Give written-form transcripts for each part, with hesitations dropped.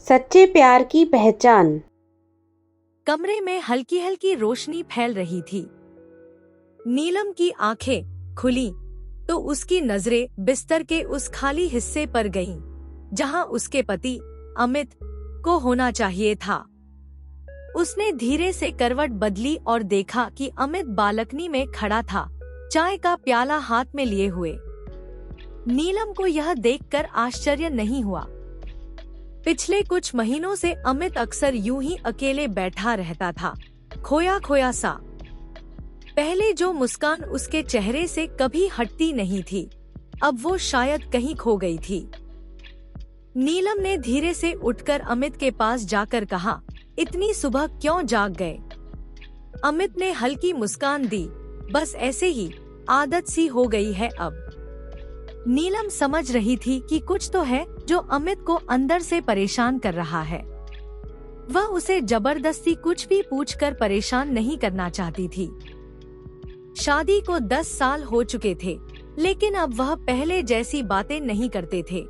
सच्चे प्यार की पहचान। कमरे में हल्की हल्की रोशनी फैल रही थी। नीलम की आंखें खुली तो उसकी नजरें बिस्तर के उस खाली हिस्से पर गईं, जहां उसके पति अमित को होना चाहिए था। उसने धीरे से करवट बदली और देखा कि अमित बालकनी में खड़ा था, चाय का प्याला हाथ में लिए हुए। नीलम को यह देखकर आश्चर्य नहीं हुआ। पिछले कुछ महीनों से अमित अक्सर यूं ही अकेले बैठा रहता था, खोया खोया सा। पहले जो मुस्कान उसके चेहरे से कभी हटती नहीं थी, अब वो शायद कहीं खो गई थी। नीलम ने धीरे से उठकर अमित के पास जाकर कहा, इतनी सुबह क्यों जाग गए? अमित ने हल्की मुस्कान दी, बस ऐसे ही, आदत सी हो गई है अब। नीलम समझ रही थी कि कुछ तो है जो अमित को अंदर से परेशान कर रहा है। वह उसे जबरदस्ती कुछ भी पूछकर परेशान नहीं करना चाहती थी। शादी को 10 साल हो चुके थे, लेकिन अब वह पहले जैसी बातें नहीं करते थे।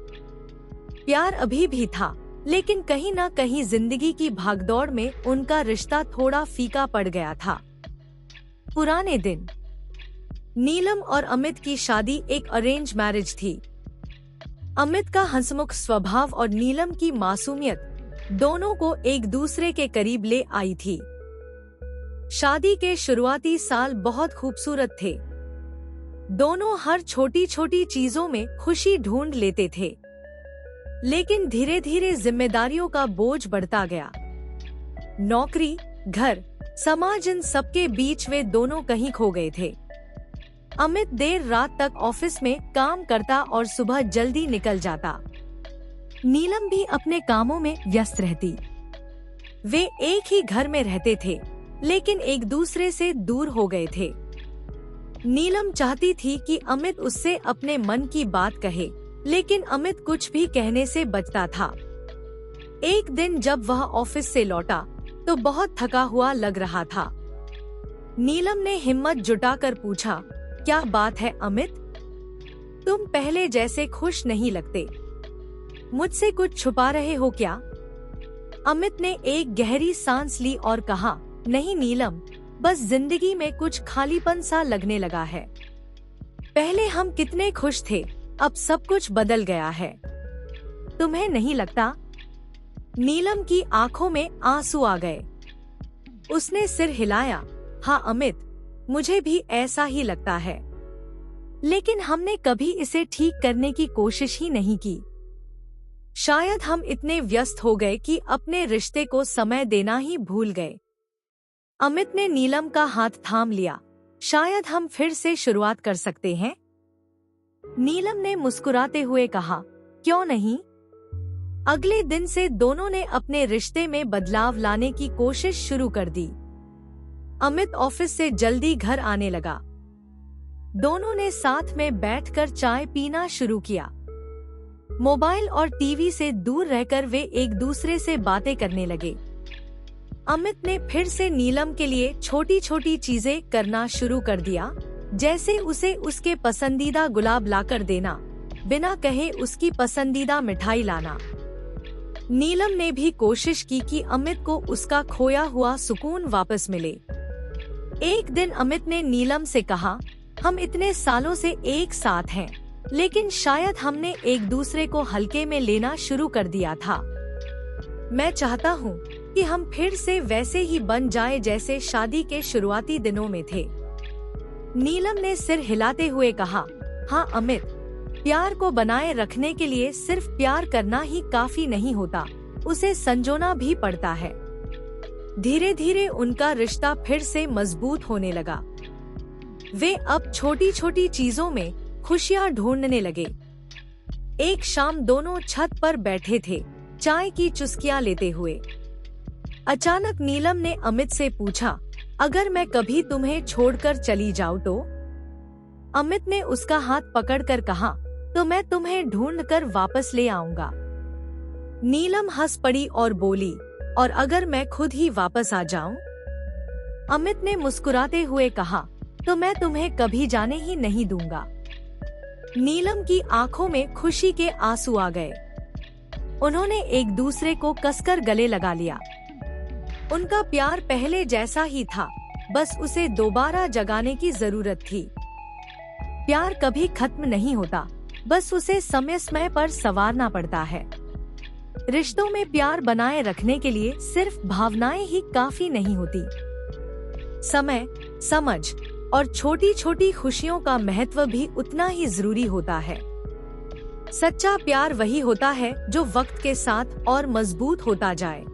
प्यार अभी भी था, लेकिन कहीं न कहीं जिंदगी की भागदौड़ में उनका रिश्ता थोड़ा फीका पड़ गया था। पुराने दिन। नीलम और अमित की शादी एक अरेंज मैरिज थी। अमित का हंसमुख स्वभाव और नीलम की मासूमियत दोनों को एक दूसरे के करीब ले आई थी। शादी के शुरुआती साल बहुत खूबसूरत थे। दोनों हर छोटी छोटी चीजों में खुशी ढूंढ लेते थे, लेकिन धीरे धीरे जिम्मेदारियों का बोझ बढ़ता गया। नौकरी, घर, समाज, इन सबके बीच वे दोनों कहीं खो गए थे। अमित देर रात तक ऑफिस में काम करता और सुबह जल्दी निकल जाता। नीलम भी अपने कामों में व्यस्त रहती। वे एक ही घर में रहते थे, लेकिन एक दूसरे से दूर हो गए थे। नीलम चाहती थी कि अमित उससे अपने मन की बात कहे, लेकिन अमित कुछ भी कहने से बचता था। एक दिन जब वह ऑफिस से लौटा तो बहुत थका हुआ लग रहा था। नीलम ने हिम्मत जुटाकर पूछा, क्या बात है अमित? तुम पहले जैसे खुश नहीं लगते। मुझसे कुछ छुपा रहे हो क्या? अमित ने एक गहरी सांस ली और कहा, नहीं नीलम, बस जिंदगी में कुछ खालीपन सा लगने लगा है। पहले हम कितने खुश थे, अब सब कुछ बदल गया है। तुम्हें नहीं लगता? नीलम की आंखों में आंसू आ गए। उसने सिर हिलाया, हाँ अमित, मुझे भी ऐसा ही लगता है, लेकिन हमने कभी इसे ठीक करने की कोशिश ही नहीं की। शायद हम इतने व्यस्त हो गए कि अपने रिश्ते को समय देना ही भूल गए। अमित ने नीलम का हाथ थाम लिया, शायद हम फिर से शुरुआत कर सकते हैं। नीलम ने मुस्कुराते हुए कहा, क्यों नहीं? अगले दिन से दोनों ने अपने रिश्ते में बदलाव लाने की कोशिश शुरू कर दी। अमित ऑफिस से जल्दी घर आने लगा। दोनों ने साथ में बैठकर चाय पीना शुरू किया। मोबाइल और टीवी से दूर रहकर वे एक दूसरे से बातें करने लगे। अमित ने फिर से नीलम के लिए छोटी छोटी चीजें करना शुरू कर दिया, जैसे उसे उसके पसंदीदा गुलाब लाकर देना, बिना कहे उसकी पसंदीदा मिठाई लाना। नीलम ने भी कोशिश की कि अमित को उसका खोया हुआ सुकून वापस मिले। एक दिन अमित ने नीलम से कहा, हम इतने सालों से एक साथ हैं, लेकिन शायद हमने एक दूसरे को हल्के में लेना शुरू कर दिया था। मैं चाहता हूँ कि हम फिर से वैसे ही बन जाएं जैसे शादी के शुरुआती दिनों में थे। नीलम ने सिर हिलाते हुए कहा, हाँ अमित, प्यार को बनाए रखने के लिए सिर्फ प्यार करना ही काफी नहीं होता, उसे संजोना भी पड़ता है। धीरे धीरे उनका रिश्ता फिर से मजबूत होने लगा। वे अब छोटी छोटी चीजों में खुशियां ढूंढने लगे। एक शाम दोनों छत पर बैठे थे, चाय की चुस्कियां लेते हुए। अचानक नीलम ने अमित से पूछा, अगर मैं कभी तुम्हें छोड़कर चली जाऊं तो? अमित ने उसका हाथ पकड़कर कहा, तो मैं तुम्हें ढूंढकर वापस ले आऊंगा। नीलम हंस पड़ी और बोली, और अगर मैं खुद ही वापस आ जाऊं? अमित ने मुस्कुराते हुए कहा, तो मैं तुम्हें कभी जाने ही नहीं दूंगा। नीलम की आंखों में खुशी के आंसू आ गए। उन्होंने एक दूसरे को कसकर गले लगा लिया। उनका प्यार पहले जैसा ही था, बस उसे दोबारा जगाने की जरूरत थी। प्यार कभी खत्म नहीं होता, बस उसे समय समय पर संवारना पड़ता है। रिश्तों में प्यार बनाए रखने के लिए सिर्फ भावनाएं ही काफी नहीं होती। समय, समझ और छोटी छोटी खुशियों का महत्व भी उतना ही जरूरी होता है। सच्चा प्यार वही होता है जो वक्त के साथ और मजबूत होता जाए।